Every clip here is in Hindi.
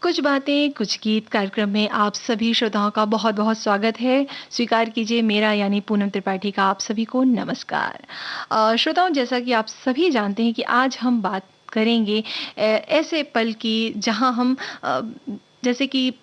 कुछ बातें, कुछ गीत कार्यक्रम में आप सभी श्रोताओं का बहुत-बहुत स्वागत है। स्वीकार कीजिए मेरा यानी पूनम त्रिपाठी का आप सभी को नमस्कार। श्रोताओं जैसा कि आप सभी जानते हैं कि आज हम बात करेंगे ऐसे पल की जहाँ हम जैसे कि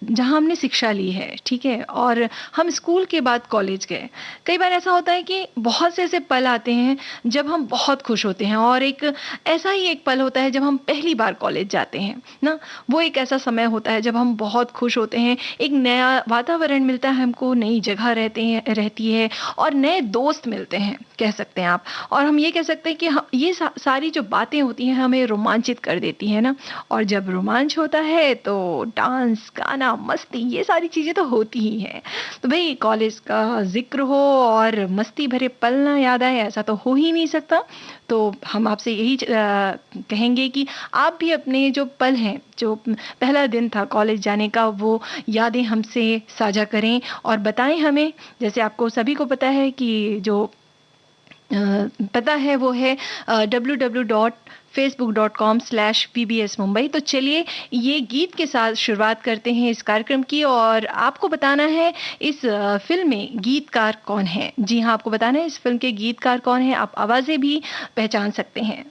जहाँ हमने शिक्षा ली है, ठीक है? और हम स्कूल के बाद कॉलेज गए। कई बार ऐसा होता है कि बहुत से ऐसे पल आते हैं जब हम बहुत खुश होते हैं और एक ऐसा ही एक पल होता है जब हम पहली बार कॉलेज जाते हैं, ना? वो एक ऐसा समय होता है जब हम बहुत खुश होते हैं, एक नया वातावरण मिलता है हमको, नई जगह रहती है और नए दोस्त मिलते हैं, कह सकते हैं आप। और हम ये कह सकते हैं कि ह ये सारी जो बातें होती हैं हमें रोमांचित कर देती हैं ना? और जब रोमांच होता है तो डांस, गाना, मस्ती ये सारी चीज़ें तो होती ही हैं। तो भई कॉलेज का ज़िक्र हो और मस्ती भरे पल ना याद आए ऐसा तो हो ही नहीं सकता। तो हम आपसे यही कहेंगे कि आप भी अपने जो पल हैं, जो पहला दिन था कॉलेज जाने का वो यादें हमसे साझा करें और बताएँ हमें। जैसे आपको सभी को पता है कि जो पता है वो है www.facebook.com/pbs mumbai। तो चलिए ये गीत के साथ शुरुआत करते हैं इस कार्यक्रम की और आपको बताना है इस फ़िल्म में गीतकार कौन है? जी हाँ, आपको बताना है इस फ़िल्म के गीतकार कौन हैं, आप आवाज़ें भी पहचान सकते हैं।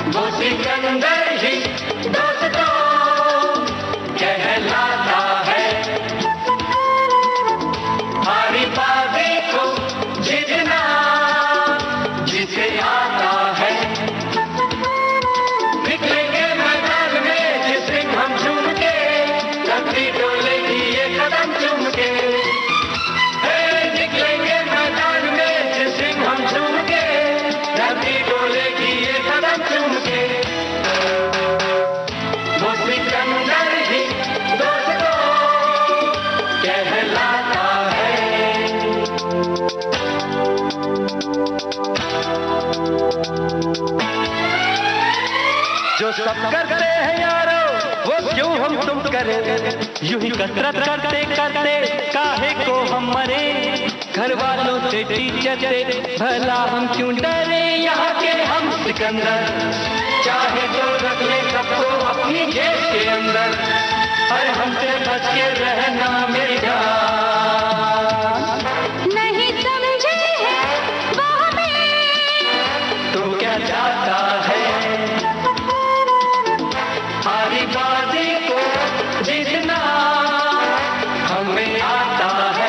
वो सिकंदर ही दोस्तों कहलाता है, हारी बाजी को जीतना जिसे आता है। निकलेंगे मैदान में जिस दिन हम झूम के, धरती डोलेगी ये कदम चूम के। निकलेंगे मैदान में जिस दिन हम झूम के, धरती डोलेगी ये कदम चूम के। वो सिकंदर ही दोस्तों कहलाता है। जो सब करते हैं यारो वो क्यों हम तुम करें, यूं ही कसरत करते करते काहे को हम मरे। घर वालों से टीचर से भला हम क्यों डरे, यहाँ के हम सिकंदर चाहे तो रख ले सबको अपनी जेब के अंदर, हर हमसे बच के रहना मेरी जान। नहीं समझे हैं वो हमें, तो क्या चाहता है, हारी बाजी को जीतना हमें आता है।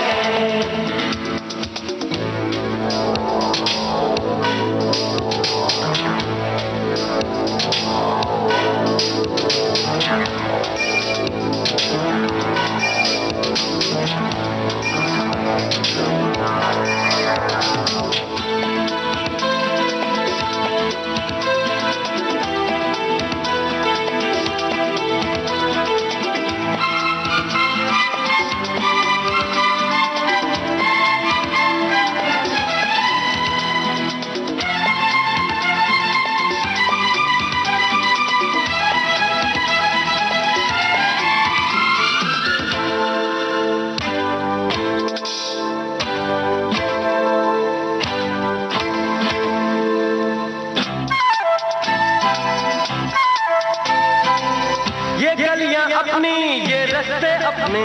ये गलियां अपनी ये रास्ते अपने,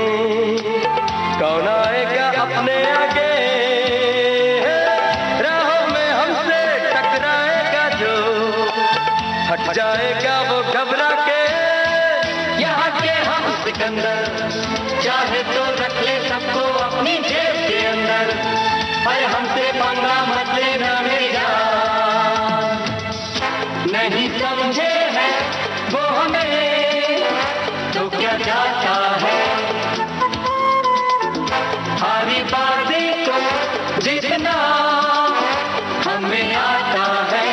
कौन आएगा अपने आगे। राहों में हमसे टकराएगा जो, हट जाएगा वो घबरा के। यहाँ के हम सिकंदर चाहे तो रख ले सबको अपनी जेब के अंदर, पर हमसे पंगा मत लेना मेरी जान। नहीं समझे हैं वो हमें, तो क्या चाहता है, हारी बाजी को जीतना हमें आता है।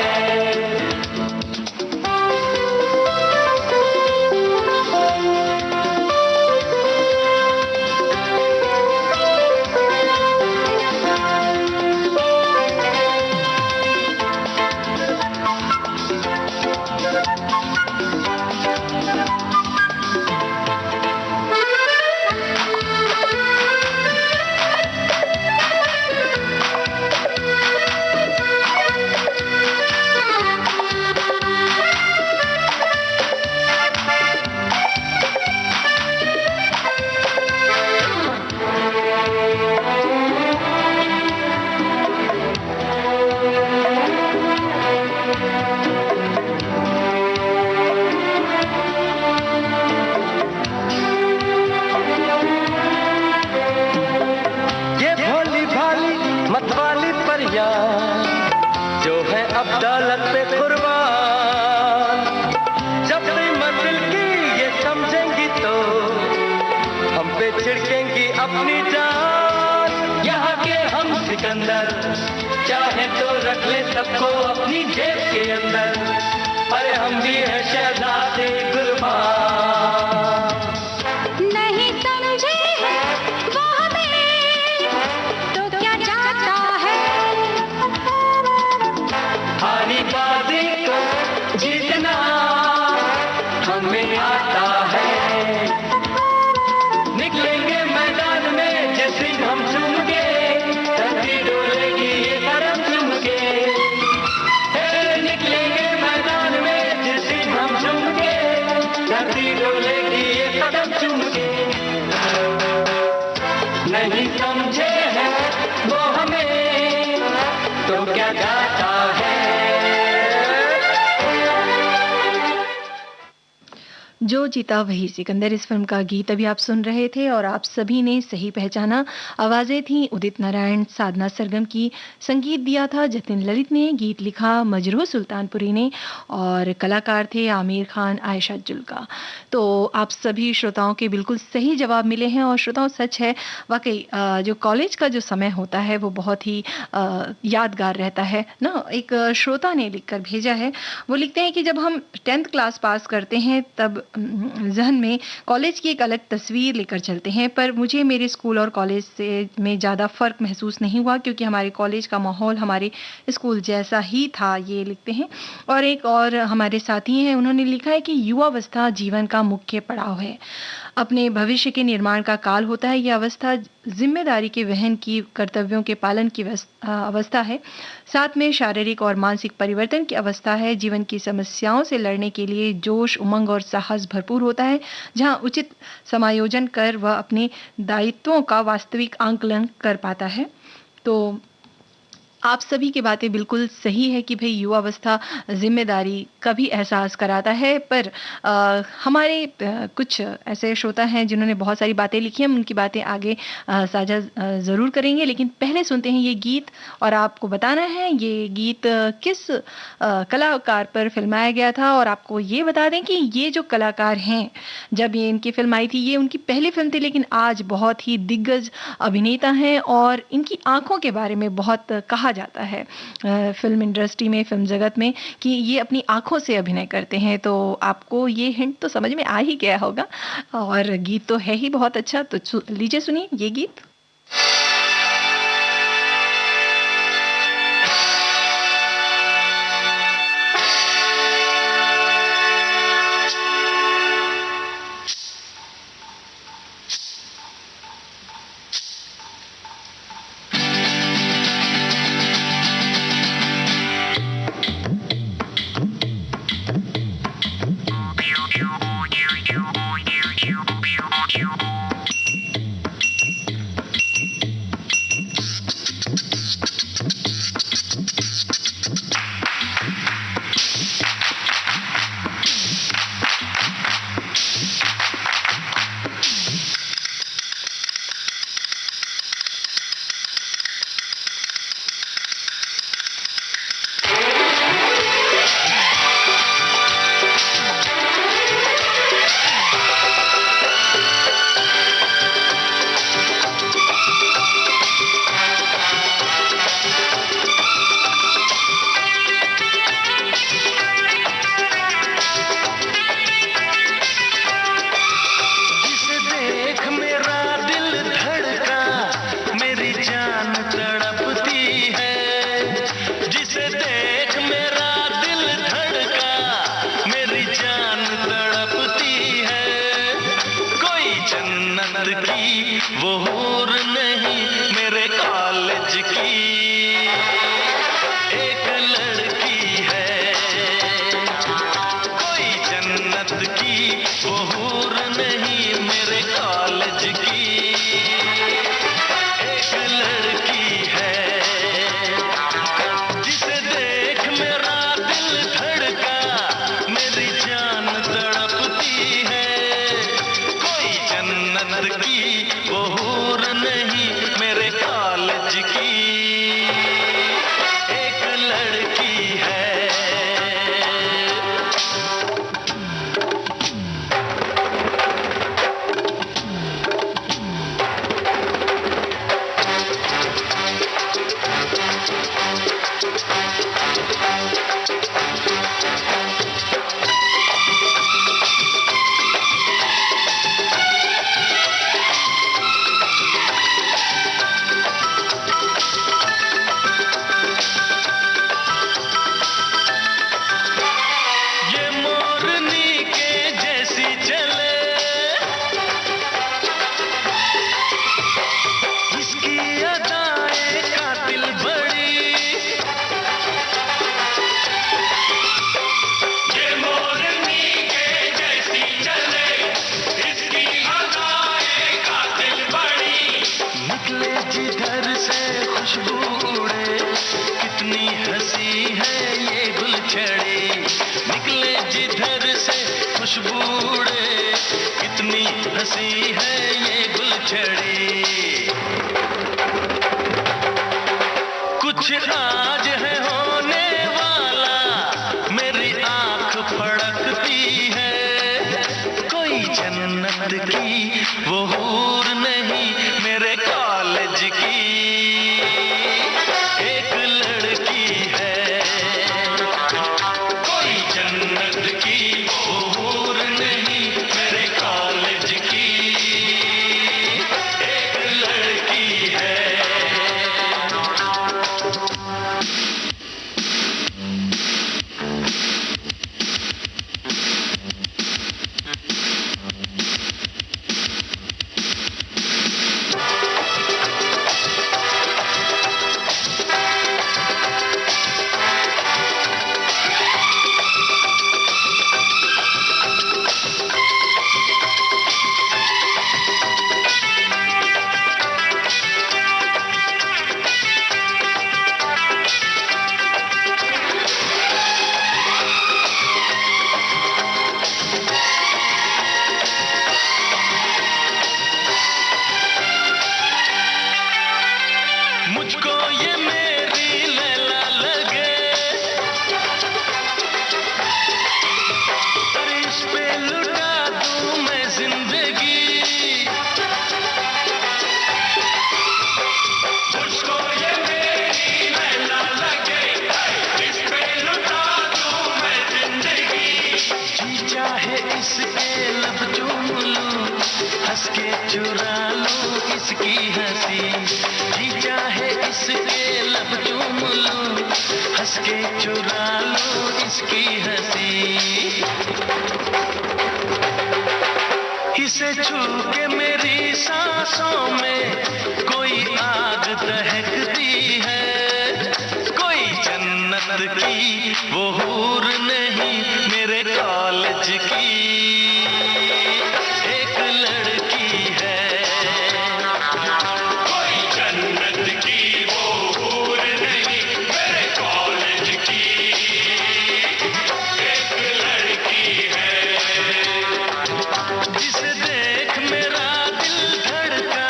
अब दौलत पे कुर्बान। जब कीमत दिल की ये समझेंगी तो हम पे छिड़केंगी अपनी जान। यहाँ के हम सिकंदर, चाहे तो रख ले सबको अपनी जेब के अंदर। अरे हम भी हैं शहजादे कुर्बान। नहीं समझे हैं वो हमें तो क्या चाहता है। हारी बाजी को जीतना हमें आता है। निकलेंगे मैदान में जिस दिन हम चूम के, धरती डोलेगी ये कदम चूम के। निकलेंगे मैदान में जिस दिन हम चूम के, धरती डोलेगी ये कदम चूम के। नहीं समझे हैं वो हमें तो क्या जाता है। जो जीता वही सिकंदर, इस फिल्म का गीत अभी आप सुन रहे थे और आप सभी ने सही पहचाना। आवाजें थी उदित नारायण, साधना सरगम की। संगीत दिया था जतिन ललित ने, गीत लिखा मजरूह सुल्तानपुरी ने और कलाकार थे आमिर खान, आयशा जुल्का। तो आप सभी श्रोताओं के बिल्कुल सही जवाब मिले हैं। और श्रोताओं, सच है वाकई जो कॉलेज का जो समय होता है वो बहुत ही यादगार रहता है ना। एक श्रोता ने लिखकर भेजा है, वो लिखते हैं कि जब हम 10th क्लास पास करते हैं तब जहन में कॉलेज की एक अलग तस्वीर लेकर चलते हैं। पर मुझे मेरे स्कूल और कॉलेज से में ज़्यादा फ़र्क महसूस नहीं हुआ, क्योंकि हमारे कॉलेज का माहौल हमारे स्कूल जैसा ही था, ये लिखते हैं। और एक और हमारे साथी हैं, उन्होंने लिखा है कि युवावस्था जीवन का मुख्य पड़ाव है, अपने भविष्य के निर्माण का काल होता है। यह अवस्था जिम्मेदारी के वहन की, कर्तव्यों के पालन की अवस्था है, साथ में शारीरिक और मानसिक परिवर्तन की अवस्था है। जीवन की समस्याओं से लड़ने के लिए जोश, उमंग और साहस भरपूर होता है, जहां उचित समायोजन कर वह अपने दायित्वों का वास्तविक आंकलन कर पाता है। तो आप सभी की बातें बिल्कुल सही है कि भाई युवावस्था जिम्मेदारी का भी एहसास कराता है। पर हमारे कुछ ऐसे श्रोता हैं जिन्होंने बहुत सारी बातें लिखी हैं, हम उनकी बातें आगे साझा ज़रूर करेंगे। लेकिन पहले सुनते हैं ये गीत, और आपको बताना है ये गीत किस कलाकार पर फिल्माया गया था। और आपको ये बता दें कि ये जो कलाकार हैं, जब ये इनकी फिल्म आई थी, ये उनकी पहली फिल्म थी, लेकिन आज बहुत ही दिग्गज अभिनेता हैं और इनकी आंखों के बारे में बहुत कहा जाता है फिल्म इंडस्ट्री में, फिल्म जगत में, कि ये अपनी आंखों से अभिनय करते हैं। तो आपको ये हिंट तो समझ में आ ही गया होगा, और गीत तो है ही बहुत अच्छा। तो लीजिए सुनिए ये गीत। खुशबूड़े, कितनी हंसी है ये गुलछड़ी। कुछ आज है होने वाला, मेरी आंख फड़कती है। कोई जन्नत की वो हूर नहीं, मेरे कॉलेज की एक लड़की है। कोई जन्नत की वो हूर नहीं, मेरे कॉलेज की एक लड़की है। मुझको ये मेरी लैला लगे, अरे इस पे लुटा दूं मैं जिंदगी। मुझको ये मेरी लैला लगे, इस पे लुटा दूं मैं जिंदगी। जी चाहे इसके लब चूम लूं, हंस के चुरा लूं इसकी हंसी। जी चाहे इसके लब चूम लूं, हंस के चुरा लूं इसकी हंसी। इसे छू के मेरी सांसों में कोई आग दहकती है। कोई जन्नत की वो हूर नहीं, मेरे कॉलेज की एक लड़की है। कोई जन्नत की वो हूर नहीं, मेरे कॉलेज की एक लड़की है। जिसे देख मेरा दिल धड़का,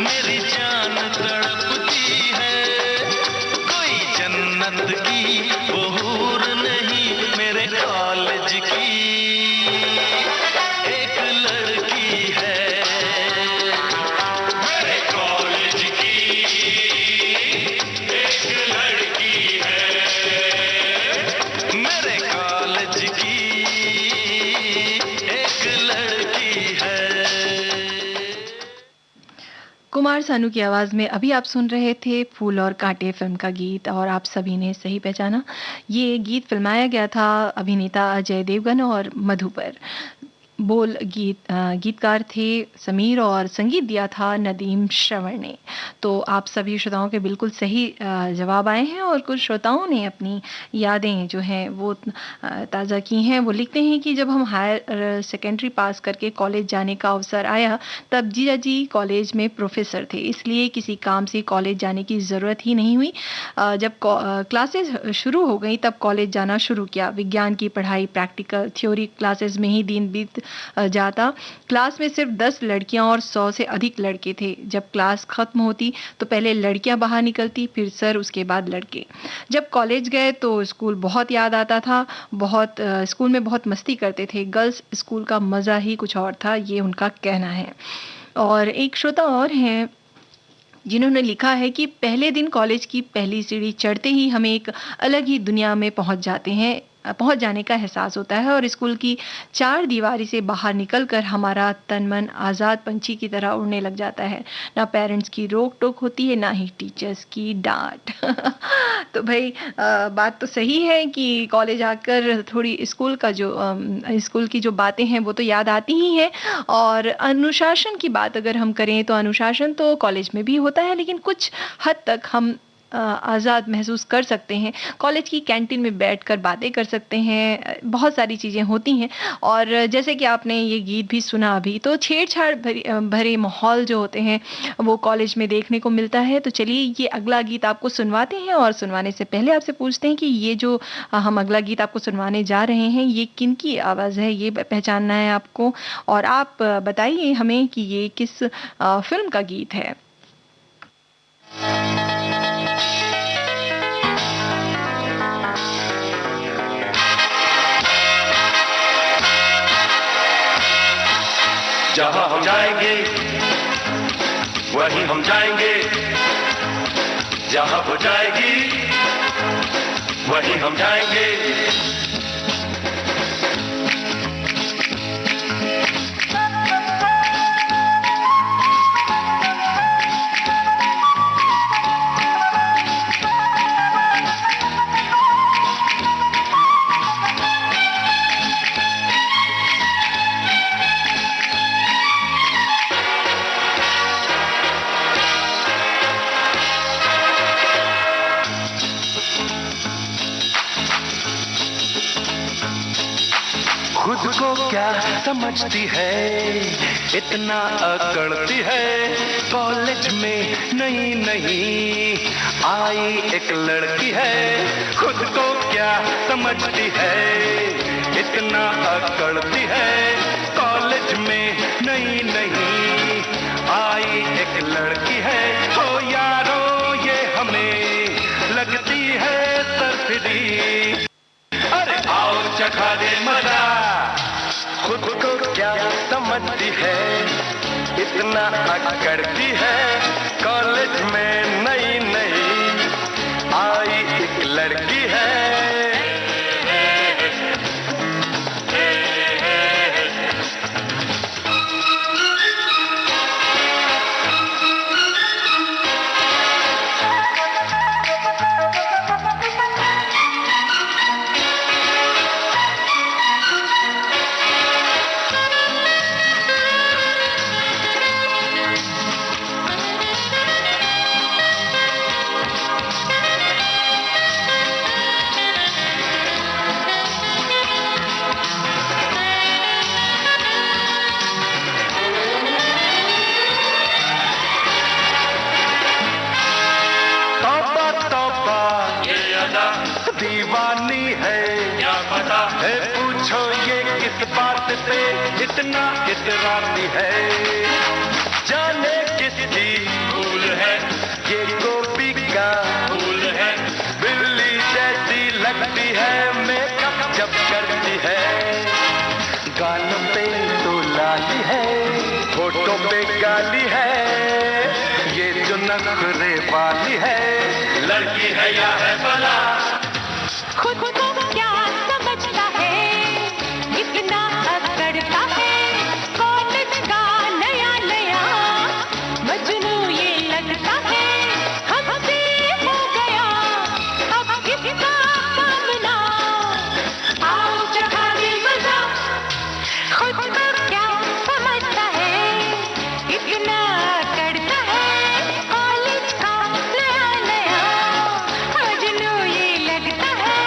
मेरी जान तड़पती है। कोई जन्नत की वो हूर नहीं, मेरे कॉलेज की एक लड़की है। मेरे कॉलेज की एक लड़की है। मेरे कॉलेज की एक लड़की है। कुमार सानू की आवाज में अभी आप सुन रहे थे फूल और कांटे फिल्म का गीत, और आप सभी ने सही पहचाना, ये गीत फिल्माया गया था अभिनेता अजय देवगन और मधु पर। गीतकार थे समीर और संगीत दिया था नदीम श्रवण ने। तो आप सभी श्रोताओं के बिल्कुल सही जवाब आए हैं, और कुछ श्रोताओं ने अपनी यादें जो हैं वो ताज़ा की हैं। वो लिखते हैं कि जब हम हायर सेकेंडरी पास करके कॉलेज जाने का अवसर आया, तब जीजा जी कॉलेज में प्रोफेसर थे, इसलिए किसी काम से कॉलेज जाने की ज़रूरत ही नहीं हुई। जब क्लासेस शुरू हो गई तब कॉलेज जाना शुरू किया। विज्ञान की पढ़ाई, प्रैक्टिकल थ्योरी क्लासेस में ही दिन बीत जाता। क्लास में सिर्फ 10 लड़कियां और 100 से अधिक लड़के थे। जब क्लास खत्म होती तो पहले लड़कियां बाहर निकलती, फिर सर, उसके बाद लड़के। जब कॉलेज गए तो स्कूल बहुत याद आता था। स्कूल में बहुत मस्ती करते थे। गर्ल्स स्कूल का मज़ा ही कुछ और था, ये उनका कहना है। और एक श्रोता और हैं जिन्होंने लिखा है कि पहले दिन कॉलेज की पहली सीढ़ी चढ़ते ही हमें एक अलग ही दुनिया में पहुंच जाने का एहसास होता है, और स्कूल की चार दीवारी से बाहर निकलकर हमारा तन मन आज़ाद पंछी की तरह उड़ने लग जाता है। ना पेरेंट्स की रोक टोक होती है, ना ही टीचर्स की डांट। तो भाई बात तो सही है कि कॉलेज आकर थोड़ी स्कूल की जो बातें हैं वो तो याद आती ही हैं। और अनुशासन की बात अगर हम करें तो अनुशासन तो कॉलेज में भी होता है, लेकिन कुछ हद तक हम आज़ाद महसूस कर सकते हैं। कॉलेज की कैंटीन में बैठकर बातें कर सकते हैं, बहुत सारी चीज़ें होती हैं। और जैसे कि आपने ये गीत भी सुना अभी, तो छेड़छाड़ भरे माहौल जो होते हैं, वो कॉलेज में देखने को मिलता है। तो चलिए ये अगला गीत आपको सुनवाते हैं, और सुनवाने से पहले आपसे पूछते हैं कि ये जो हम अगला गीत आपको सुनवाने जा रहे हैं, ये किनकी आवाज़ है, ये पहचानना है आपको। और आप बताइए हमें कि ये किस फ़िल्म का गीत है। जहाँ हम जाएंगे वहीं हम जाएंगे, जहाँ वो जाएगी वहीं हम जाएंगे। खुद को क्या समझती है, इतना अकड़ती है। कॉलेज में नई नई आई एक लड़की है। खुद को क्या समझती है, इतना अकड़ती है। कॉलेज में नई नई आई एक लड़की है। हो यारो ये हमें लगती है सरफिरी। अरे आओ चखा दे मजा। खुद को क्या समझती है, इतना अकड़ती है। कॉलेज में नई नई आई एक लड़की है। दीवानी है क्या पता है, पूछो ये किस बात पे इतना इतराती है। जाने किसकी भूल है, ये गोपी का भूल है। बिल्ली जैसी लगती है मेकअप जब करती है। गानों पे तो लाली है, होठों पे गाली है। ये जो नखरे वाली है, लड़की है या है भला। खुद को क्या समझता है, इतना अकड़ता है। कॉलेज का नया नया मजनू ये लगता है। हमसे हो गया अब किसका सामना, आओ चखा दे मजा। खुद को क्या समझता है, इतना अकड़ता है। कॉलेज का नया नया मजनू ये लगता है।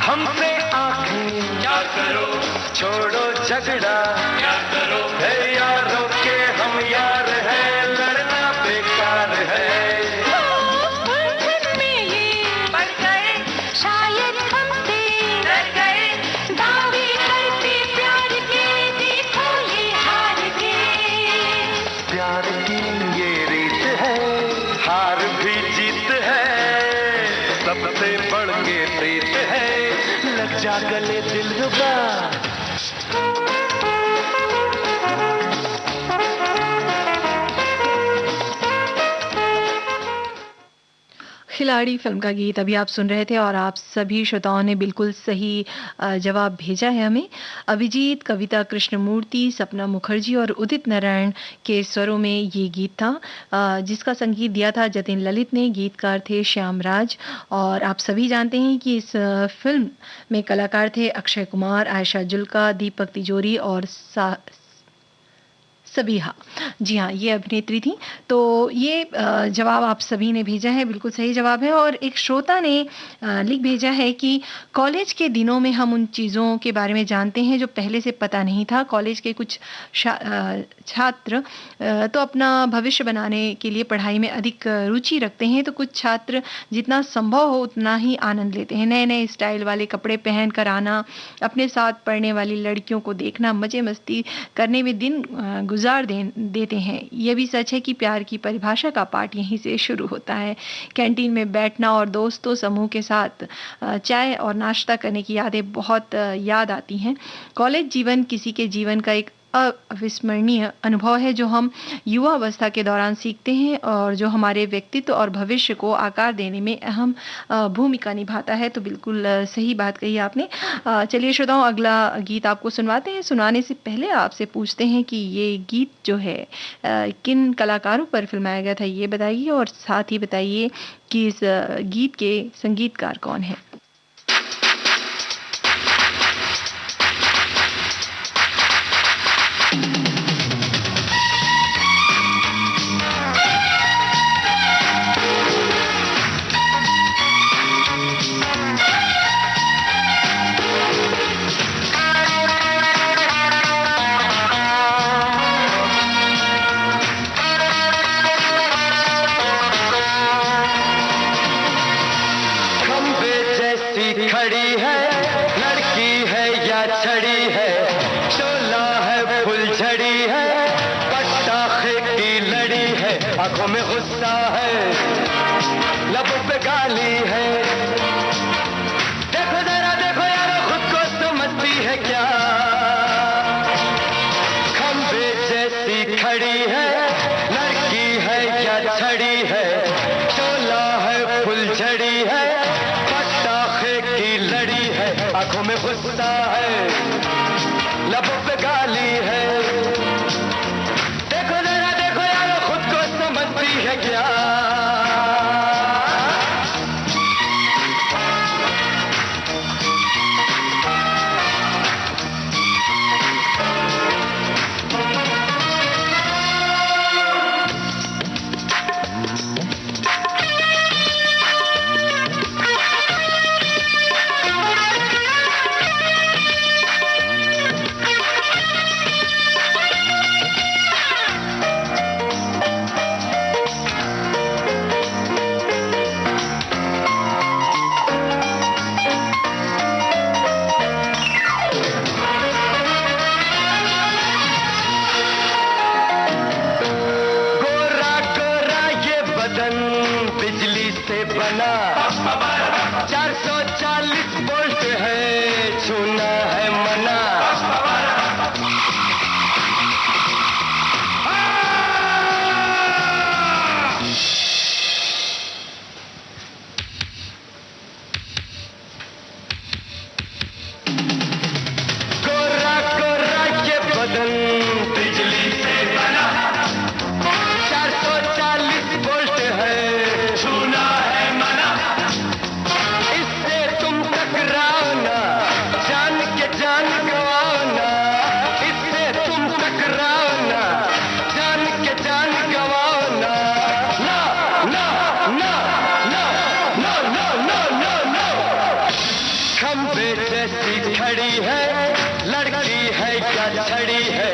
हमसे आंखें क्या करो, छोड़ो झगड़ा क्या करो, है यारों के हम यार है, लड़ना बेकार है। उलझन में ये पड़ गए, शायद हमसे डर गए, दावे करते प्यार के, देखो ये हार के। प्यार की ये रीत है, हार भी जीत है, सबसे बढ़ के प्रीत है, लग जा गले दिलरुबा। खिलाड़ी फिल्म का गीत अभी आप सुन रहे थे और आप सभी श्रोताओं ने बिल्कुल सही जवाब भेजा है हमें। अभिजीत, कविता कृष्णमूर्ति, सपना मुखर्जी और उदित नारायण के स्वरों में ये गीत था, जिसका संगीत दिया था जतिन ललित ने। गीतकार थे श्याम राज। और आप सभी जानते हैं कि इस फिल्म में कलाकार थे अक्षय कुमार, आयशा जुल्का, दीपक तिजोरी और सबीहा। जी हाँ, ये अभिनेत्री थी। तो ये जवाब आप सभी ने भेजा है, बिल्कुल सही जवाब है। और एक श्रोता ने लिख भेजा है कि कॉलेज के दिनों में हम उन चीज़ों के बारे में जानते हैं जो पहले से पता नहीं था। कॉलेज के कुछ छात्र तो अपना भविष्य बनाने के लिए पढ़ाई में अधिक रुचि रखते हैं, तो कुछ छात्र जितना संभव हो उतना ही आनंद लेते हैं। नए नए स्टाइल वाले कपड़े पहन कर आना, अपने साथ पढ़ने वाली लड़कियों को देखना, मज़े मस्ती करने में दिन गुजार देते हैं। यह भी सच है कि प्यार की परिभाषा का पाठ यहीं से शुरू होता है। कैंटीन में बैठना और दोस्तों समूह के साथ चाय और नाश्ता करने की यादें बहुत याद आती हैं। कॉलेज जीवन किसी के जीवन का एक अविस्मरणीय अनुभव है जो हम युवा अवस्था के दौरान सीखते हैं और जो हमारे व्यक्तित्व और भविष्य को आकार देने में अहम भूमिका निभाता है। तो बिल्कुल सही बात कही आपने। चलिए श्रोताओं, अगला गीत आपको सुनवाते हैं। सुनाने से पहले आपसे पूछते हैं कि ये गीत जो है किन कलाकारों पर फिल्माया गया था, ये बताइए। और साथ ही बताइए कि इस गीत के संगीतकार कौन है। आंखों में गुस्सा है, लबों पे गाली है, देखो जरा देखो यारो खुद को समझती है क्या। खंबे जैसी खड़ी है, लड़की है या छड़ी है, शोला है फुलझड़ी है, पटाखे की लड़ी है, आंखों में गुस्सा है, लबों पे गाली है, है क्या। टकराओ ना, जान के जान गवाओ ना, इससे तुम टकराओ ना, जान के जान गवाओ ना, ना ना ना ना ना ना ना ना ना। खंबे जैसी खड़ी है, लड़की है क्या छड़ी है,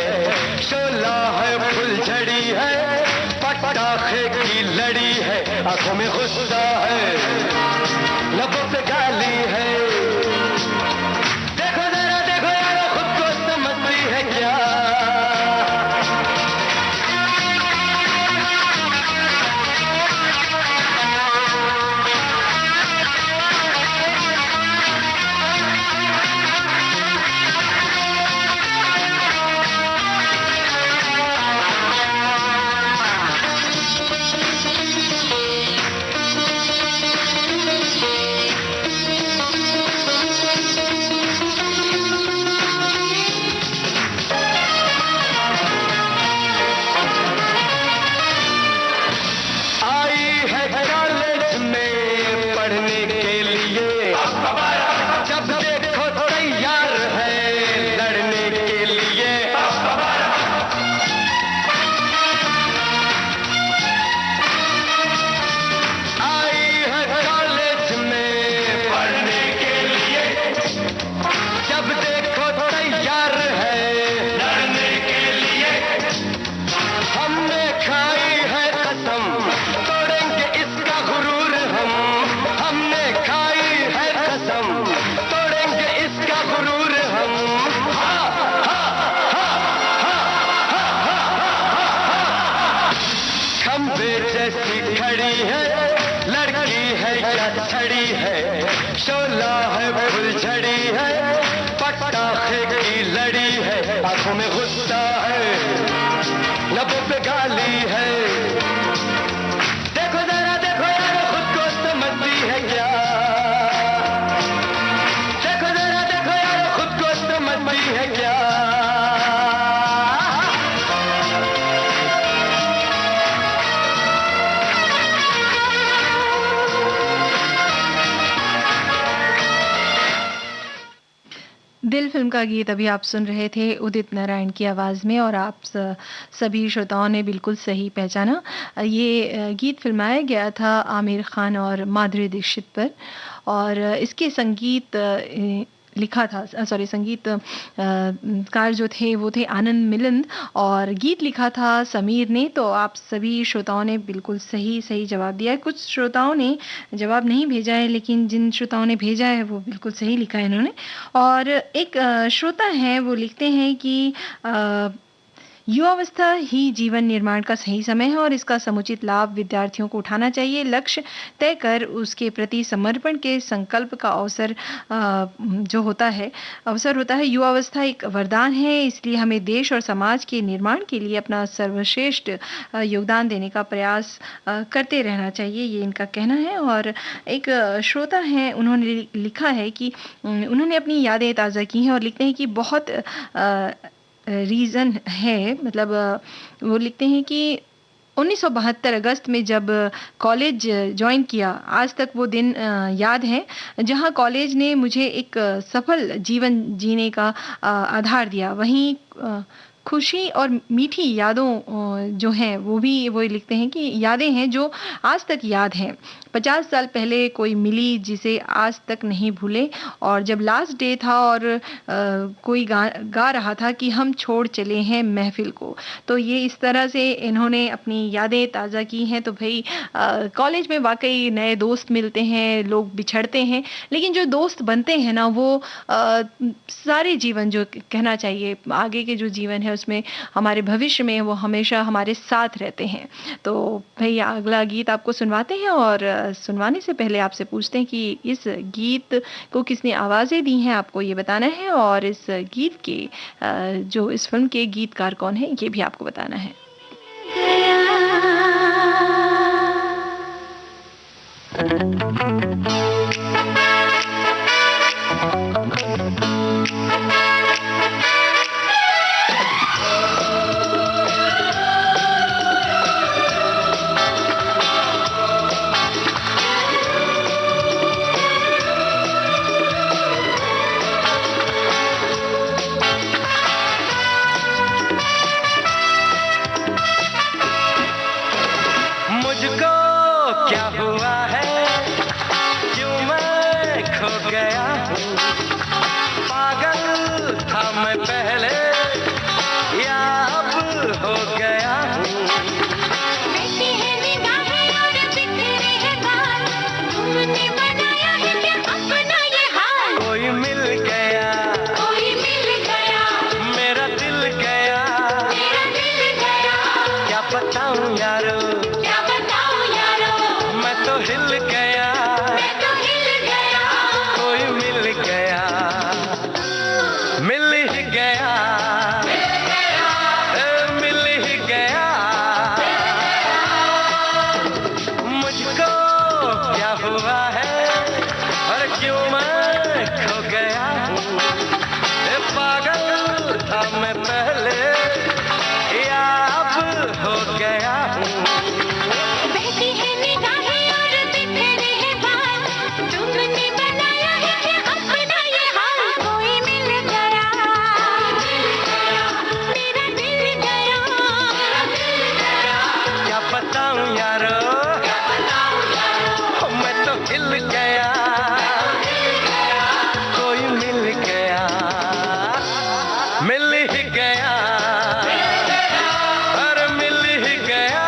शोला है फुलझड़ी है, पटाखे की लड़ी है, आंखों में गुस्सा है, लबों पे गाली है। देखो जरा देखो यार, खुद को समझती है क्या? शोला है फुलझड़ी है, पटाखे की लड़ी है, आंखों में गुस्सा है, लबों पे गाली है। देखो जरा देखो यार, खुद को समझती है क्या? देखो जरा देखो यार, खुद को समझती है क्या? दिल फिल्म का गीत अभी आप सुन रहे थे उदित नारायण की आवाज़ में, और आप सभी श्रोताओं ने बिल्कुल सही पहचाना। ये गीत फिल्माया गया था आमिर खान और माधुरी दीक्षित पर, और इसके संगीत लिखा था, सॉरी संगीत कार जो थे वो थे आनंद मिलिंद, और गीत लिखा था समीर ने। तो आप सभी श्रोताओं ने बिल्कुल सही जवाब दिया है। कुछ श्रोताओं ने जवाब नहीं भेजा है, लेकिन जिन श्रोताओं ने भेजा है वो बिल्कुल सही लिखा है इन्होंने। और एक श्रोता है, वो लिखते हैं कि युवावस्था ही जीवन निर्माण का सही समय है और इसका समुचित लाभ विद्यार्थियों को उठाना चाहिए। लक्ष्य तय कर उसके प्रति समर्पण के संकल्प का अवसर जो होता है युवावस्था एक वरदान है, इसलिए हमें देश और समाज के निर्माण के लिए अपना सर्वश्रेष्ठ योगदान देने का प्रयास करते रहना चाहिए, ये इनका कहना है। और एक श्रोता हैं, उन्होंने लिखा है कि उन्होंने अपनी यादें ताज़ा की हैं और लिखते हैं कि बहुत रीज़न है, मतलब वो लिखते हैं कि 1972 अगस्त में जब कॉलेज ज्वाइन किया, आज तक वो दिन याद है जहां कॉलेज ने मुझे एक सफल जीवन जीने का आधार दिया। वहीं खुशी और मीठी यादों जो हैं वो भी वो लिखते हैं कि यादें हैं जो आज तक याद हैं। 50 साल पहले कोई मिली जिसे आज तक नहीं भूले, और जब लास्ट डे था और कोई गा रहा था कि हम छोड़ चले हैं महफिल को। तो ये इस तरह से इन्होंने अपनी यादें ताज़ा की हैं। तो भाई कॉलेज में वाकई नए दोस्त मिलते हैं, लोग बिछड़ते हैं, लेकिन जो दोस्त बनते हैं ना वो सारे जीवन, जो कहना चाहिए आगे के जो जीवन है उसमें, हमारे भविष्य में वो हमेशा हमारे साथ रहते हैं। तो भैया अगला गीत आपको सुनवाते हैं, और सुनवाने से पहले आपसे पूछते हैं कि इस गीत को किसने आवाज़ें दी हैं, आपको ये बताना है, और इस गीत के जो इस फिल्म के गीतकार कौन है ये भी आपको बताना है। मैं पहले या अब हो गया हूँ। बैठी है निगाहें और बिखरे हैं बाल, तुमने बनाया है क्या अपना ये हाल? कोई मिल गया, मेरा दिल गया, क्या बताऊं यारो, मैं तो हिल गया, कोई मिल गया, मिल ही गया, मिल ही गया। मुझको क्या हुआ है और क्यों मैं खो गया हूँ? पागल था मैं पहले या अब हो गया हूँ। बैठी है निगाहें और बिखरे हैं बाल, तुमने बनाया है क्या अपना ये हाल? कोई मिल गया, मेरा दिल गया, क्या बताऊं यारो, मैं तो हिल गया, कोई मिल गया, मिल ही गया, अरे मिल ही गया।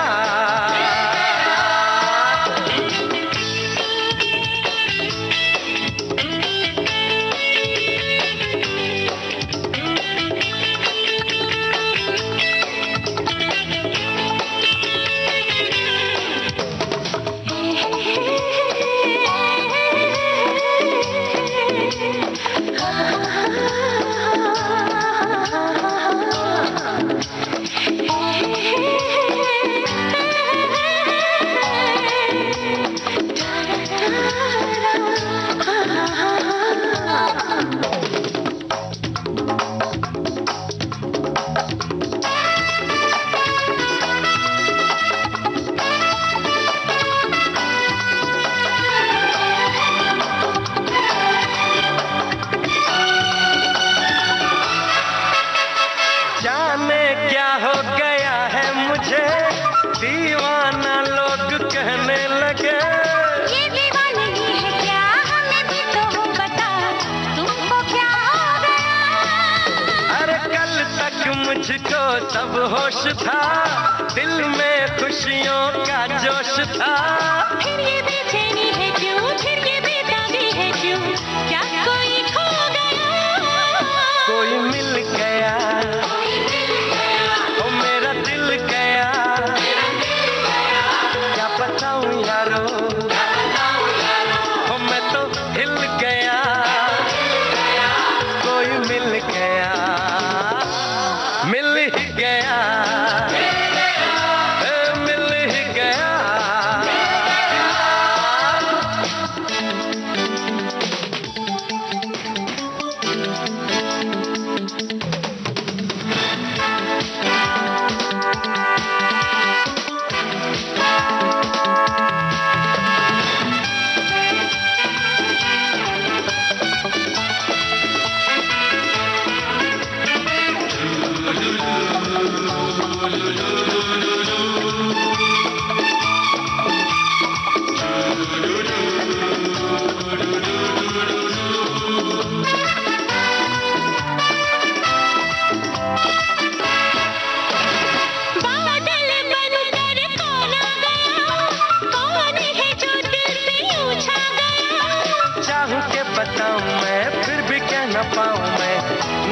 जाने क्या हो गया है मुझे, दीवाना लोग कहने लगे। ये दीवानगी है क्या, हमें भी तो हो बता, तुमको क्या हो गया? अरे कल तक मुझको सब होश था, दिल में खुशियों का जोश था। फिर ये बेचैनी है क्यों, फिर ये बेताबी है क्यों, क्या कोई खो गया? कोई मिल गया, ओ मेरा दिल गया, क्या बताऊं यारो, ओ मैं तो हिल गया, कोई मिल गया, मिल ही गया, मिल ही गया। बादल बनकर कौन आ गया, कौन है जो दिल से यूं छा गया? चाहूं के बताऊं मैं, फिर भी कह न पाऊं मैं,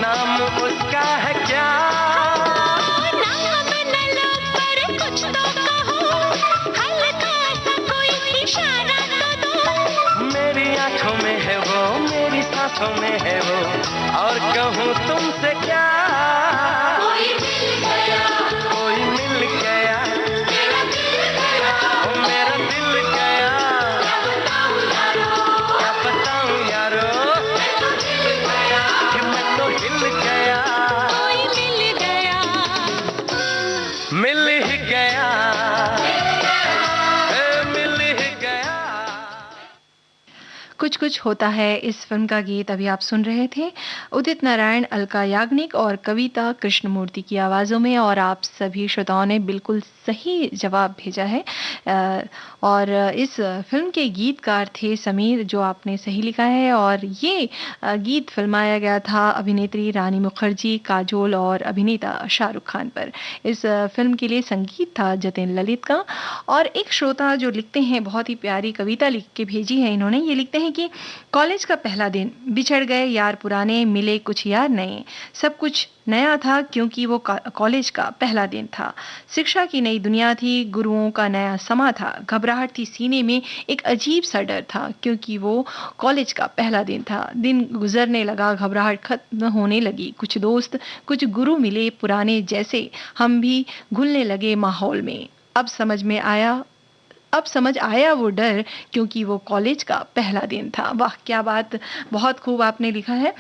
नाम उसका है क्या? नाम न लो पर कुछ तो कहो, हल्का सा कोई इशारा तो दो। मेरी आंखों में है वो, मेरी सांसों में है वो, और कहूं तुमसे क्या? कोई मिल गया, ओ मेरा दिल गया, क्या बताऊं यारो, कि मैं तो हिल गया, कोई मिल गया, मिल ही गया, मिल ही गया। कुछ कुछ होता है इस फिल्म का गीत अभी आप सुन रहे थे उदित नारायण, अलका याग्निक और कविता कृष्णमूर्ति की आवाज़ों में। और आप सभी श्रोताओं ने बिल्कुल सही जवाब भेजा है। और इस फिल्म के गीतकार थे समीर, जो आपने सही लिखा है। और ये गीत फिल्माया गया था अभिनेत्री रानी मुखर्जी, काजोल और अभिनेता शाहरुख खान पर। इस फिल्म के लिए संगीत था जतिन ललित का। और एक श्रोता जो लिखते हैं, बहुत ही प्यारी कविता लिख के भेजी है इन्होंने, ये लिखते हैं कि कॉलेज का पहला दिन, बिछड़ गए यार पुराने, मिले कुछ यार नए, सब कुछ नया था क्योंकि वो कॉलेज का पहला दिन था। शिक्षा की नई दुनिया थी, गुरुओं का नया समा था, घबराहट थी सीने में, एक अजीब सा डर था क्योंकि वो कॉलेज का पहला दिन था। दिन गुजरने लगा, घबराहट खत्म होने लगी, कुछ दोस्त कुछ गुरु मिले पुराने जैसे, हम भी घुलने लगे माहौल में। अब समझ आया वो डर क्योंकि वो कॉलेज का पहला दिन था। वाह क्या बात, बहुत खूब आपने लिखा है।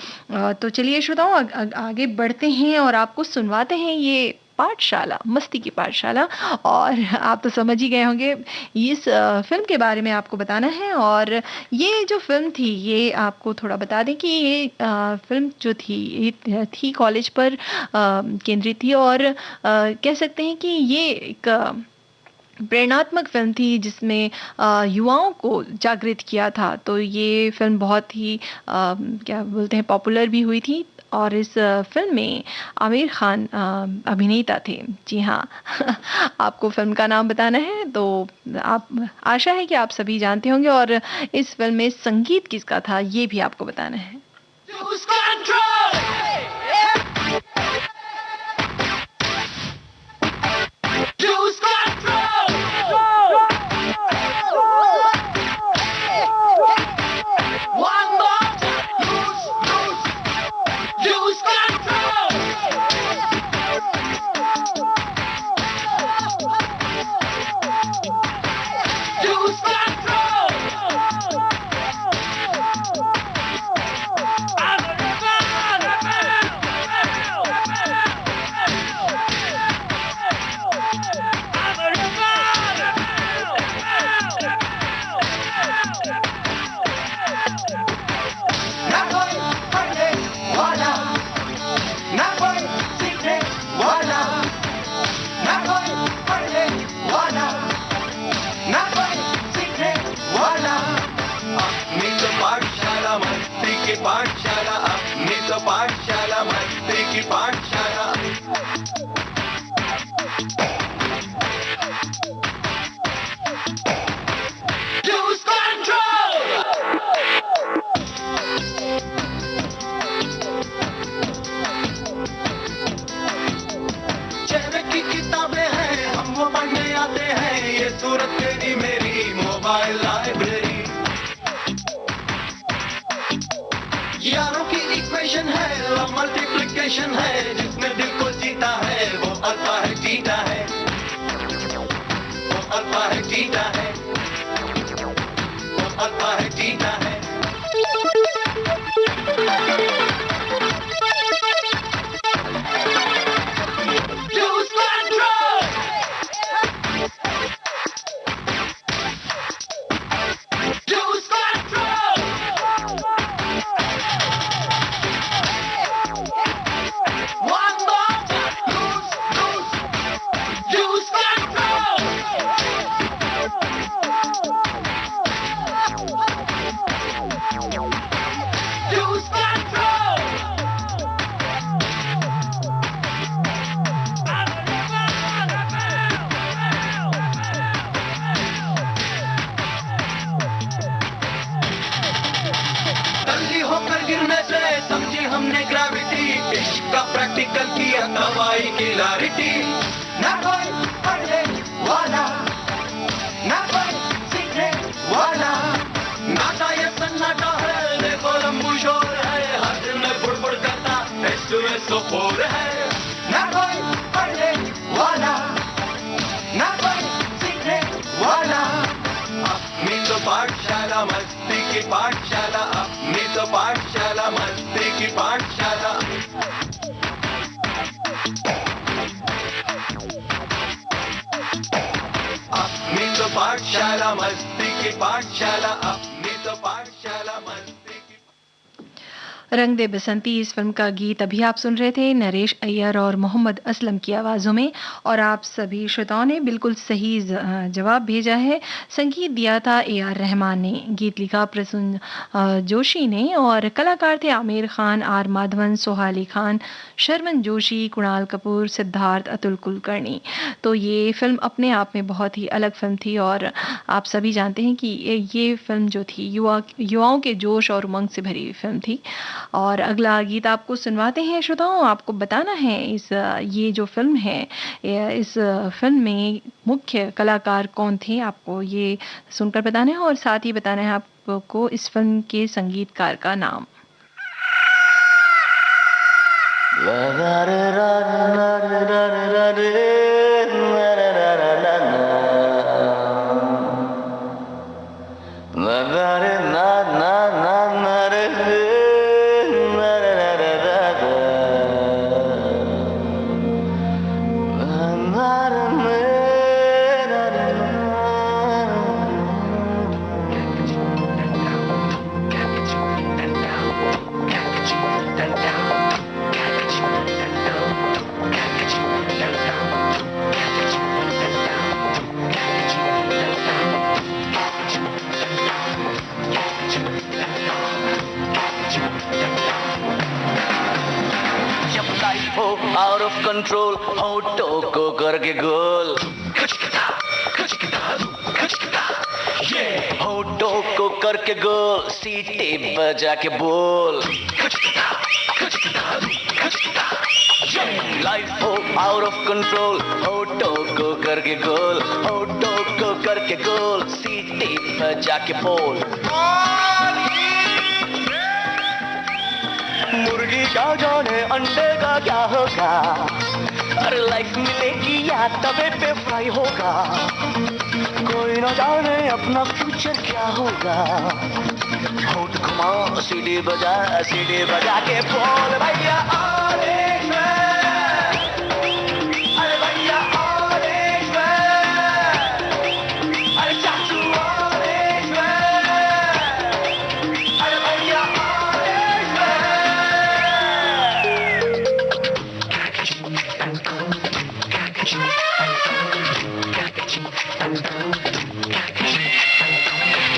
तो चलिए श्रोताओं आगे बढ़ते हैं और आपको सुनवाते हैं ये पाठशाला, मस्ती की पाठशाला। और आप तो समझ ही गए होंगे इस फिल्म के बारे में आपको बताना है। और ये जो फिल्म थी, ये आपको थोड़ा बता दें कि ये फिल्म जो थी ये थी कॉलेज पर केंद्रित थी। और कह सकते हैं कि ये एक प्रेरणात्मक फिल्म थी जिसमें युवाओं को जागृत किया था। तो ये फिल्म बहुत ही क्या बोलते हैं, पॉपुलर भी हुई थी। और इस फिल्म में आमिर खान अभिनेता थे। जी हाँ आपको फिल्म का नाम बताना है तो आप, आशा है कि आप सभी जानते होंगे। और इस फिल्म में संगीत किसका था ये भी आपको बताना है। Lose control! Lose control! One more time! Lose control! Lose control! ना कोई पढ़ने वाला, ना कोई सीखने वाला, ना कोई पढ़ने वाला, ना कोई सीखने वाला। अपनी तो पाठशाला मस्ती की पाठशाला, अपनी तो पाठशाला मस्ती की पाठशाला। Lose control! चेहरे की किताबें हैं, हम वो पढ़ने आते हैं, ये सूरत तेरी मेरी मोबाइल लाइब्रेरी। यारों की इक्वेशन है, लव मल्टीप्लिकेशन है, जिसने दिल को जीता है वो अल्फा है, जीता है, वो अल्फा है, जीता है, वो अल्फा है, जीता है। Lose control! Lose control! One more time! Lose control! Lose control! तल्ली होकर गिरने से समझी हमने ग्रेविटी, इश्क का प्रैक्टिकल किया दवाई की लारिटी। ना कोई पढ़ने वाला, ना कोई सीखने वाला, नाटा ये सन्नाटा है, देखो लंबू शोर है, हर दिन में बुड़बुड़ करता S2SO4 है। ना कोई पढ़ने वाला, ना कोई सीखने वाला। अपनी तो पाठशाला मस्ती की पाठशाला, अपनी तो पाठशाला मस्ती की पाठशाला। अपनी तो पाठशाला मस्ती की पाठशाला, अपनी तो पाठशाला। रंग दे बसंती इस फिल्म का गीत अभी आप सुन रहे थे नरेश अय्यर और मोहम्मद असलम की आवाज़ों में। और आप सभी श्रोताओं ने बिल्कुल सही जवाब भेजा है। संगीत दिया था ए आर रहमान ने, गीत लिखा प्रसून जोशी ने और कलाकार थे आमिर खान, आर माधवन, सोहाली खान, शर्मन जोशी, कुणाल कपूर, सिद्धार्थ, अतुल कुलकर्णी। तो ये फिल्म अपने आप में बहुत ही अलग फिल्म थी और आप सभी जानते हैं कि ये फिल्म जो थी युवाओं के जोश और उमंग से भरी हुई फिल्म थी। और अगला गीत आपको सुनवाते हैं श्रोताओं। आपको बताना है ये जो फिल्म है, इस फिल्म में मुख्य कलाकार कौन थे, आपको ये सुनकर बताना है और साथ ही बताना है आपको इस फिल्म के संगीतकार का नाम। आउट ऑफ कंट्रोल होठों को करके गोल, होठों को करके गोल, सीटी बजा के बोल। लाइफ हो आउट ऑफ कंट्रोल होठों को करके गोल, होठों को करके गोल, सीटी बजा के बोल। मुर्गी क्या जाने अंडे का क्या होगा, अरे लाइफ मिलेगी या तवे पे फ्राई होगा, कोई न जाने अपना फ्यूचर क्या होगा। होठ घुमा सीढ़ी बजा के बोल भैया ऑरेंज मैन, अरे भैया ऑरेंज मैन, अरे चाचू ऑरेंज मैन, अरे भैया ऑरेंज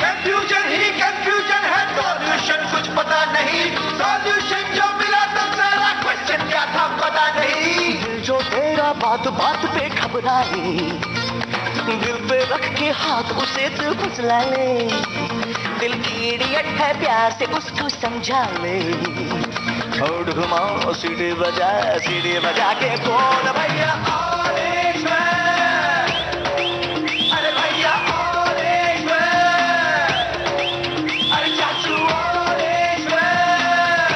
कंफ्यूजन ही कंफ्यूजन है, सॉल्यूशन कुछ पता नहीं, सॉल्यूशन जो मिला तो सारा क्वेश्चन क्या था पता नहीं। दिल जो तेरा बात बात पे घबराए, दिल पे रख के हाथ उसे तू फुसला ले, दिल की इडियट है प्यार से उसको समझा ले। होठ घुमा सीढ़ी बजा के बोल भैया ऑरेंज मैन, अरे भैया ऑरेंज मैन, अरे चाचू ऑरेंज मैन,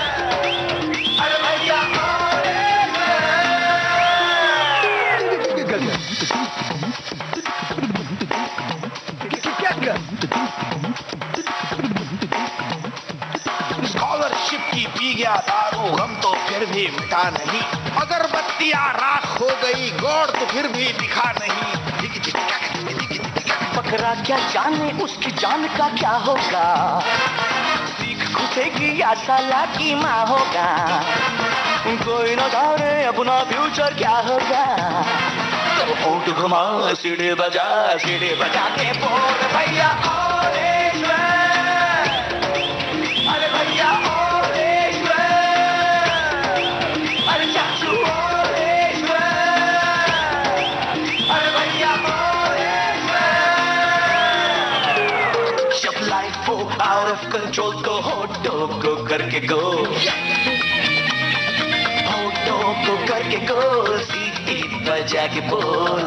अरे भैया ऑरेंज मैन। स्कॉलरशिप की पी गया दारू, हम तो फिर भी मिटा नहीं, अगरबत्तियां राख हो गई, गौर तो फिर भी दिखा नहीं। बकरा क्या जाने उसकी जान का क्या होगा, सीख घुसेगी या साला की माँ होगा, कोई न जाने अपना फ्यूचर क्या होगा। तो होठ घुमा सीढ़ी बजा के बोल भैया ऑरेंज मैन, अरे भैया ऑरेंज मैन, अरे चाचू ऑरेंज मैन, अरे भैया ऑरेंज मैन। जब लाइफ हो आउट ऑफ कंट्रोल तो होठों को करके गोल, होठों को करके गोल, सीटी बजा के बोल।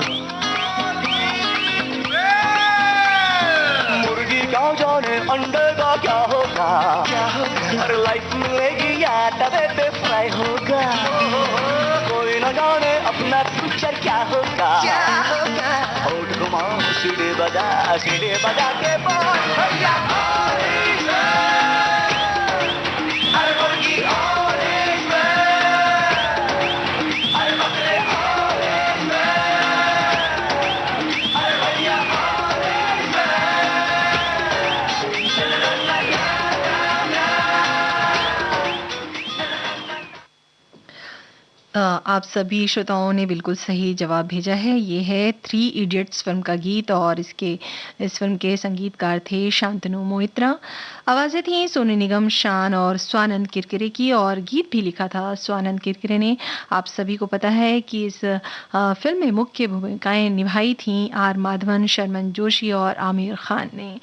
मुर्गी क्या जाने अंडे का क्या होगा, हर लाइफ मिलेगी या तवे पे फ्राई होगा, कोई न जाने अपना फ्यूचर क्या होगा। होठ घुमा सीढ़ी बजा के बोल भैया ऑरेंज मैन, अरे मुर्गी ऑरेंज मैन, अरे बकरे ऑरेंज मैन, अरे भैया ऑरेंज मैन। आप सभी श्रोताओं ने बिल्कुल सही जवाब भेजा है। ये है थ्री इडियट्स फ़िल्म का गीत और इस फ़िल्म के संगीतकार थे शांतनु मोहित्रा। आवाज़ें थीं सोनू निगम, शान और स्वानंद किरकिरे की और गीत भी लिखा था स्वानंद किरकिरे ने। आप सभी को पता है कि इस फ़िल्म में मुख्य भूमिकाएँ निभाई थीं आर माधवन, शर्मन जोशी और आमिर खान ने।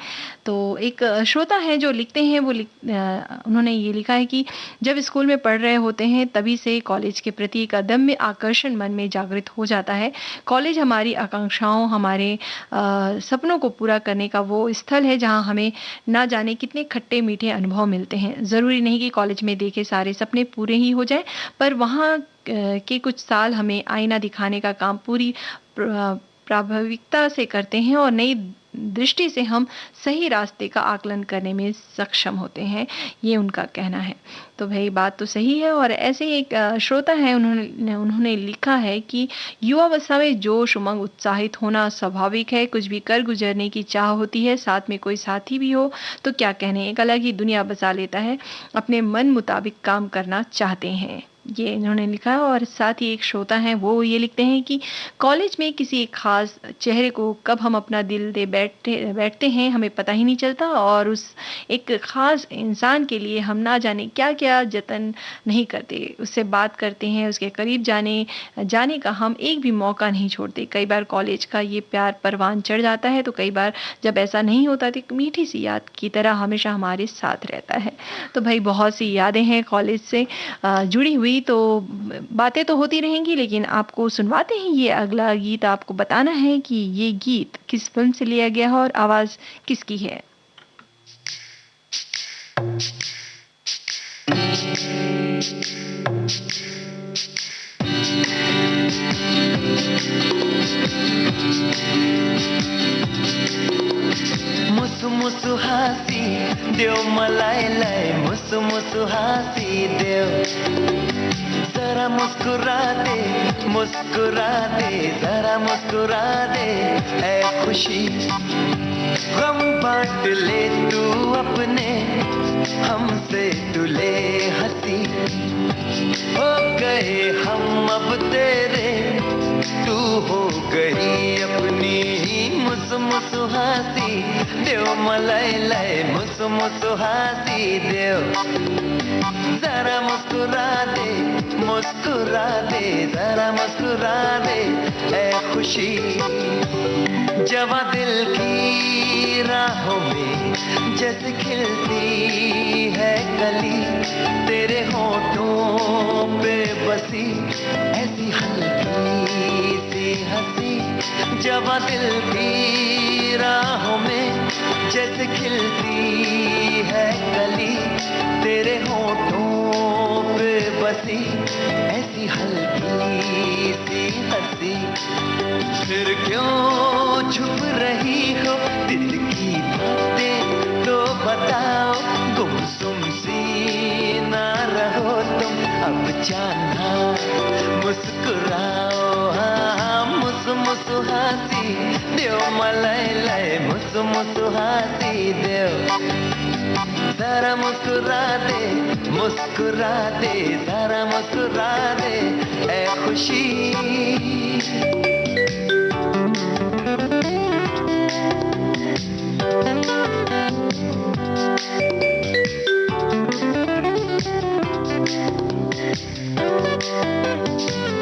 तो एक श्रोता हैं जो लिखते हैं उन्होंने ये लिखा है कि जब स्कूल में पढ़ रहे होते हैं तभी से कॉलेज के प्रति एक अदम्य आकर्षण मन में जागृत हो जाता है। कॉलेज हमारी आकांक्षाओं, हमारे सपनों को पूरा करने का वो स्थल है जहां हमें ना जाने कितने खट्टे मीठे अनुभव मिलते हैं। ज़रूरी नहीं कि कॉलेज में देखे सारे सपने पूरे ही हो जाएं, पर वहाँ के कुछ साल हमें आईना दिखाने का काम पूरी प्राभाविकता से करते हैं और नई दृष्टि से हम सही रास्ते का आकलन करने में सक्षम होते हैं, ये उनका कहना है। तो भाई बात तो सही है। और ऐसे ही एक श्रोता है, उन्होंने लिखा है कि युवावस्था में जोश, उमंग, उत्साहित होना स्वाभाविक है। कुछ भी कर गुजरने की चाह होती है, साथ में कोई साथी भी हो तो क्या कहने, एक अलग ही दुनिया बसा लेता है। अपने मन मुताबिक काम करना चाहते हैं, ये इन्होंने लिखा है। और साथ ही एक श्रोता हैं, वो ये लिखते हैं कि कॉलेज में किसी एक खास चेहरे को कब हम अपना दिल दे बैठते हैं हमें पता ही नहीं चलता, और उस एक खास इंसान के लिए हम ना जाने क्या क्या जतन नहीं करते। उससे बात करते हैं, उसके करीब जाने का हम एक भी मौका नहीं छोड़ते। कई बार कॉलेज का ये प्यार परवान चढ़ जाता है, तो कई बार जब ऐसा नहीं होता तो एक मीठी सी याद की तरह हमेशा हमारे साथ रहता है। तो भाई बहुत सी यादें हैं कॉलेज से जुड़ी हुई, तो बातें तो होती रहेंगी, लेकिन आपको सुनवाते हैं ये अगला गीत। आपको बताना है कि ये गीत किस फिल्म से लिया गया है और आवाज किसकी है। मुसु मुसु हासी देव मलाई लाई, मुसु मुसु हासी देव, जरा मुस्कुरा दे, मुस्कुरा दे, जरा मुस्कुरा दे ऐ खुशी। गम बांट ले तू अपने, हमसे तू ले हंसी। हो गए हम अब तेरे, तू हो गई अपनी। मुसु मुसु हासी देव मलाई लाई, मुसु मुसु हासी देव, जरा मुस्कुरा दे, मुस्कुरा दे, जरा मुस्कुरा दे ऐ खुशी। जवा दिल की राहों में जैसे खिलती है कली, तेरे होठों पे बसी ऐसी हल्की सी हंसी। जवा दिल की राहों में जैसे खिलती है कली, तेरे होठों पे बसी ऐसी हल्की सी हंसी। फिर क्यों छुप रही हो दिल की बातें, तो बताओ गुमसुम सी ना रहो तुम, अब जाना मुस्कुराओ। हाँ मुसु मुसु हासी देव मलाई लाई, मुसु मुसु हासी देव, जरा मुस्कुरा दे, मुस्कुरा दे, जरा मुस्कुरा दे ऐ खुशी।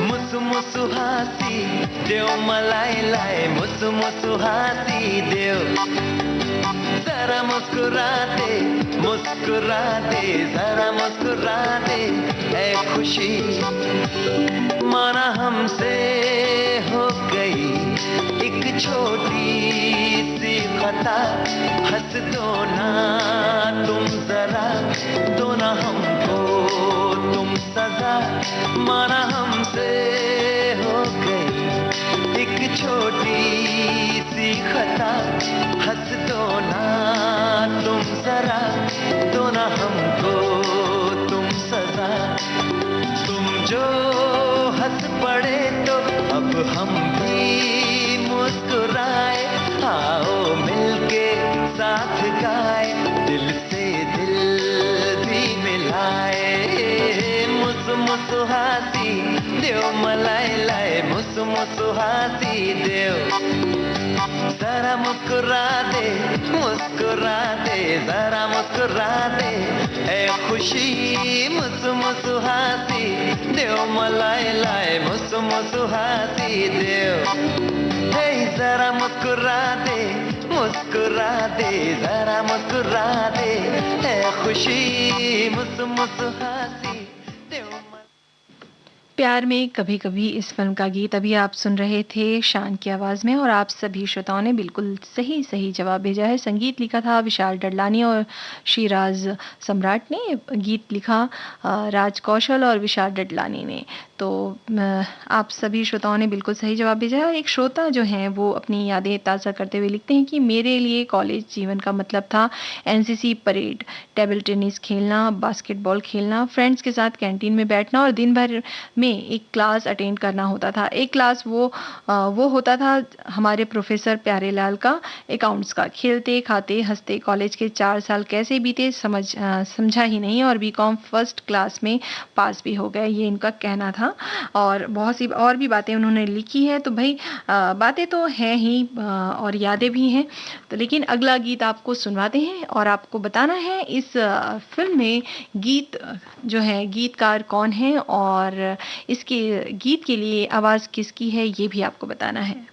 मुसु मुसु हासी देव मलाई लाई, मुसु मुसु हासी देव, जरा मुस्कुरा दे, मुस्कुरा दे, जरा मुस्कुरा दे ऐ खुशी। माना हमसे हो गई एक छोटी सी खता, हंस दो ना तुम जरा, दो ना हमको तुम सजा। माना हमसे हो गई एक छोटी सी खता, हंस दो ना तुम जरा, दो ना हमको तुम सजा। तुम जो हंस पड़े तो अब हम भी मुस्कुराए, आओ मिलके साथ गाए, दिल से दिल भी मिलाए। मुसु मुसु हासी देव मलाई लाई मुसु मुसु हासी देव जरा मुस्कुरा दे जरा मुस्कुरा दे ए खुशी मुसु मुसु हासी देव मलाई लाई मुसु मुसु हासी देव हे जरा मुस्कुरा दे जरा मुस्कुरा दे ए खुशी मुसु मुसु हासी देव प्यार में कभी कभी इस फिल्म का गीत अभी आप सुन रहे थे शान की आवाज़ में और आप सभी श्रोताओं ने बिल्कुल सही सही जवाब भेजा है। संगीत लिखा था विशाल डडलानी और श्रीराज सम्राट ने, गीत लिखा राज कौशल और विशाल डडलानी ने। तो आप सभी श्रोताओं ने बिल्कुल सही जवाब भेजा है। और एक श्रोता जो हैं वो अपनी यादें ताज़ा करते हुए लिखते हैं कि मेरे लिए कॉलेज जीवन का मतलब था एनसीसी परेड, टेबल टेनिस खेलना, बास्केटबॉल खेलना, फ्रेंड्स के साथ कैंटीन में बैठना और दिन भर में एक क्लास अटेंड करना होता था। एक क्लास वो होता था हमारे प्रोफेसर प्यारेलाल का, अकाउंट्स का। खेलते खाते हंसते कॉलेज के 4 साल कैसे बीते समझा ही नहीं और बीकॉम फर्स्ट क्लास में पास भी हो गए, ये इनका कहना था। और बहुत सी और भी बातें उन्होंने लिखी है। तो भाई बातें तो हैं ही और यादें भी हैं। तो लेकिन अगला गीत आपको सुनवाते हैं और आपको बताना है इस फिल्म में गीत जो है गीतकार कौन है और इसके गीत के लिए आवाज़ किसकी है ये भी आपको बताना है।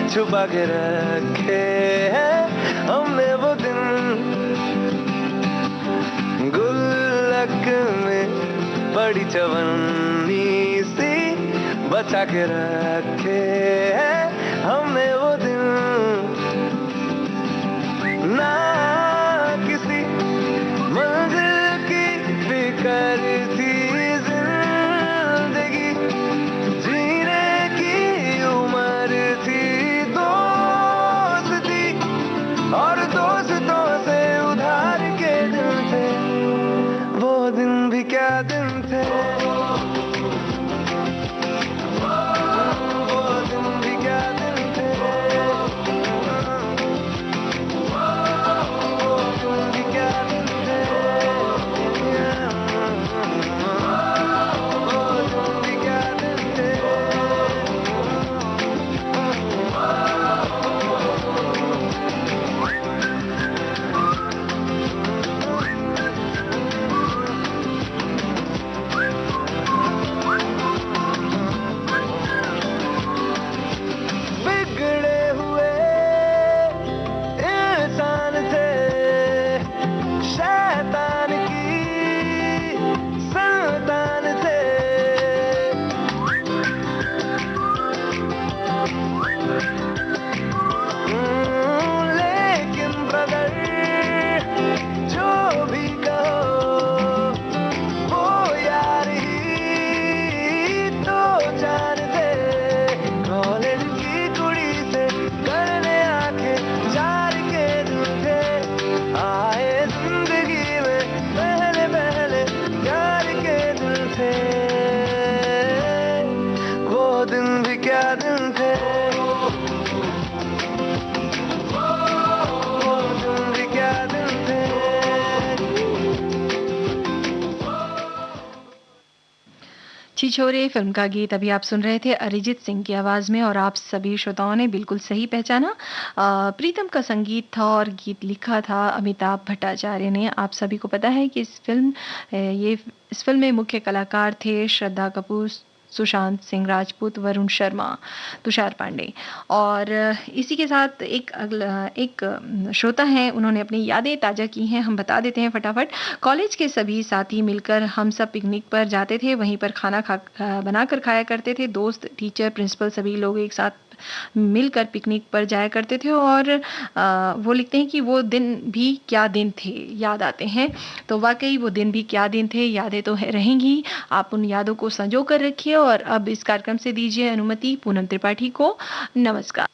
छुपा के रखे हैं हमने वो दिन, गुल्लक में बड़ी चवन्नी सी बचा के रखे हैं हमने वो दिन। ना किसी मंजिल की फिक्र थी जिंदगी, जीने की उम्र थी और दोस्तों से उधार के दिन थे, वो दिन भी क्या दिन थे, वो दिन भी क्या दिन थे, वो दिन भी क्या दिन थे, वो दिन भी क्या दिन थे। छिछोरे फिल्म का गीत अभी आप सुन रहे थे अरिजीत सिंह की आवाज़ में और आप सभी श्रोताओं ने बिल्कुल सही पहचाना। प्रीतम का संगीत था और गीत लिखा था अमिताभ भट्टाचार्य ने। आप सभी को पता है कि इस फिल्म में मुख्य कलाकार थे श्रद्धा कपूर, सुशांत सिंह राजपूत, वरुण शर्मा, तुषार पांडे। और इसी के साथ एक श्रोता हैं, उन्होंने अपनी यादें ताज़ा की हैं, हम बता देते हैं फटाफट। कॉलेज के सभी साथी मिलकर हम सब पिकनिक पर जाते थे, वहीं पर खाना बनाकर खाया करते थे। दोस्त, टीचर, प्रिंसिपल सभी लोग एक साथ मिलकर पिकनिक पर जाया करते थे और वो लिखते हैं कि वो दिन भी क्या दिन थे, याद आते हैं। तो वाक़ई वो दिन भी क्या दिन थे, यादें तो रहेंगी। आप उन यादों को सँजो कर रखिए और अब इस कार्यक्रम से दीजिए अनुमति पूनम त्रिपाठी को। नमस्कार।